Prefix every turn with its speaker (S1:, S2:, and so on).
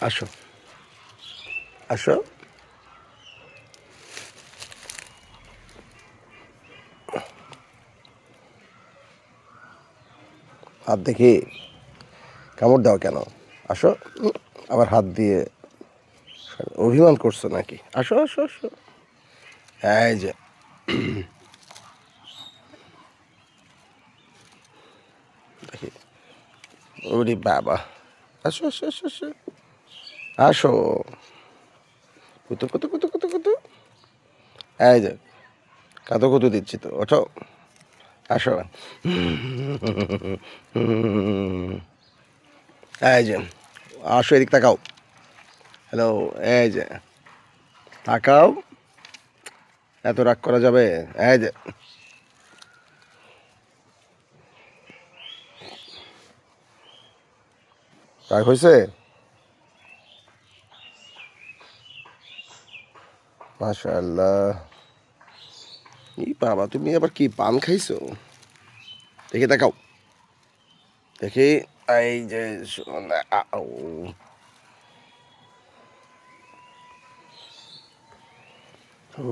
S1: আসো আসো। হাত দেখি কামড় দাও কেন? আসো। আবার হাত দিয়ে অভিমান করছো নাকি? আসো আসো আসো। এই যে দেখি। ওরে বাবা, আসো আসো আসো আসো। আসো, কুতু কুতু কুতু কুতু কুতু। এই যে কাঁদো কুতু দিচ্ছি তো, ওঠো। আসো। এই যে আসো, এদিক তাকাও। হ্যালো। এই যে তাকাও। এত রাগ করা যাবে? এই যে রাগ হয়েছে? মাশাআল্লাহ। ই বাবা, তুমি আবার কি পান খাইছো? দেখি তাকাও। দেখি। এই যে সোনা, আউ। ও